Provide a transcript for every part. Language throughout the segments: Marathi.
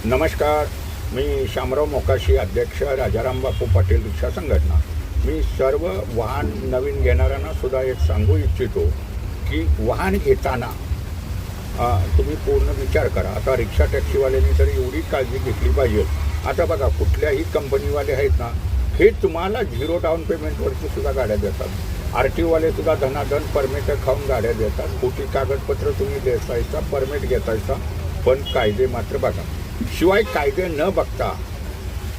नमस्कार. मी शामराव मोकाशी, अध्यक्ष राजाराम बापू पाटील रिक्षा संघटना. मी सर्व वाहन नवीन घेणाऱ्यांना सुद्धा एक सांगू इच्छितो की वाहन घेताना तुम्ही पूर्ण विचार करा. आता रिक्षा टॅक्सीवाल्यांनी तर एवढी काळजी घेतली पाहिजे. आता बघा, कुठल्याही कंपनीवाले आहेत ना, हे तुम्हाला 0 डाऊन पेमेंटवरची सुद्धा गाड्या देतात. RTOवाले सुद्धा धनाधन परमिट खाऊन गाड्या देतात. खोटी कागदपत्र तुम्ही देसायचा, परमिट घेतायचा, पण कायदे मात्र बघा. शिवाय कायदे न बघता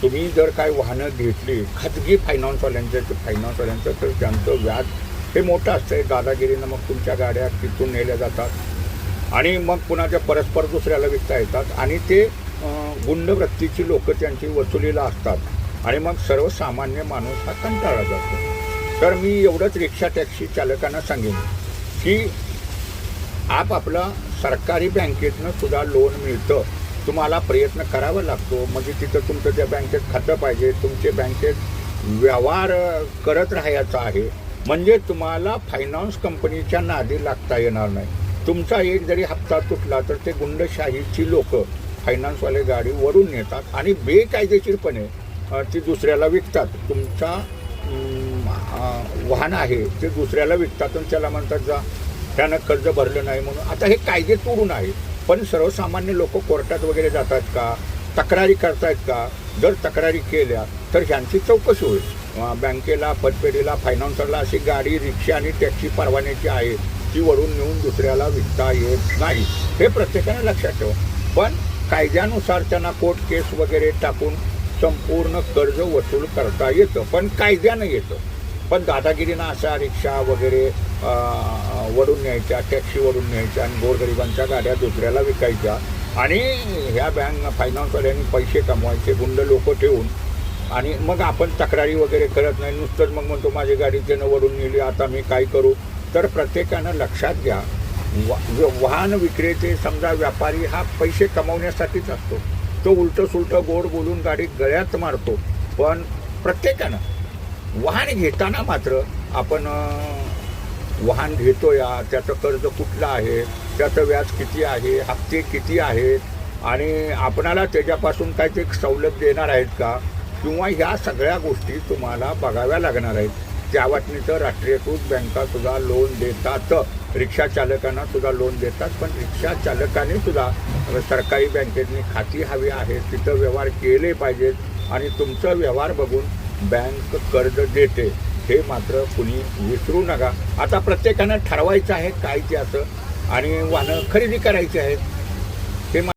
तुम्ही जर काय वाहनं घेतली खाजगी फायनान्सवाल्यांचं तर त्यांचं व्याज हे मोठं असतं. दादागिरीनं मग तुमच्या गाड्या तिथून नेल्या जातात आणि मग कुणाच्या परस्पर दुसऱ्याला विकता येतात आणि ते गुंडवृत्तीची लोक त्यांची वसुलीला असतात आणि मग सर्वसामान्य माणूस हा कंटाळला जातो. तर मी एवढंच रिक्षा टॅक्सी चालकांना सांगेन की आपला सरकारी बँकेतनं सुद्धा लोन मिळतं. तुम्हाला प्रयत्न करावा लागतो, म्हणजे तिथं तुमचं त्या बँकेत खातं पाहिजे, तुमचे बँकेत व्यवहार करत राहायचा आहे, म्हणजे तुम्हाला फायनान्स कंपनीच्या नादी लागता येणार नाही. तुमचा एक जरी हप्ता तुटला तर ते गुंडशाहीची लोक फायनान्सवाले गाडी वरून नेतात आणि बेकायदेशीरपणे ती दुसऱ्याला विकतात. तुमचा वाहन आहे ते दुसऱ्याला विकतात आणि त्याला म्हणतात जा, त्यानं कर्ज भरलं नाही म्हणून. आता हे कायदे तोडून आहे, पण सर्वसामान्य लोक कोर्टात वगैरे जातात का, तक्रारी करतायत का? जर तक्रारी केल्या तर ह्यांची चौकशी होईल. बँकेला, पतपेढीला, फायनान्सरला अशी गाडी, रिक्षा आणि टॅक्सी परवान्याची आहे ती वरून नेऊन दुसऱ्याला विकता येत नाही, हे प्रत्येकाने लक्षात ठेवा. पण कायद्यानुसार त्यांना कोर्ट केस वगैरे टाकून संपूर्ण कर्ज वसूल करता येतं, पण कायद्यानं येतं. पण दादागिरीनं अशा रिक्षा वगैरे वरून न्यायच्या, टॅक्सीवरून न्यायच्या आणि गोरगरिबांच्या गाड्या दुसऱ्याला विकायच्या आणि ह्या फायनान्सवाल्यांनी पैसे कमवायचे गुंड लोक ठेवून आणि मग आपण तक्रारी वगैरे करत नाही, नुसतंच मग म्हणतो माझी गाडी त्यानं वरून नेली, आता मी काय करू. तर प्रत्येकानं लक्षात घ्या, वाहन विक्रेते समजा व्यापारी हा पैसे कमवण्यासाठीच असतो. तो उलटं सुलटं गोड बोलून गाडी गळ्यात मारतो. पण प्रत्येकानं वाहन घेताना मात्र आपण वाहन घेतो या, त्याचं कर्ज कुठलं आहे, त्याचं व्याज किती आहे, हप्ते किती आहेत आणि आपणाला त्याच्यापासून काय ते सवलत देणार आहेत का, किंवा ह्या सगळ्या गोष्टी तुम्हाला बघाव्या लागणार आहेत. त्या वाटणीचं राष्ट्रीयकृत बँकासुद्धा लोन देतात, रिक्षा चालकांना सुद्धा लोन देतात. पण रिक्षा चालकांनी सुद्धा सरकारी बँकेतनी खाती हवी आहेत, तिथं व्यवहार केले पाहिजेत आणि तुमचं व्यवहार बघून बँक कर्ज देते, हे मात्र कुणी विसरू नका. आता प्रत्येकानं ठरवायचं आहे काय ते असं आणि वाहनं खरेदी करायची आहेत.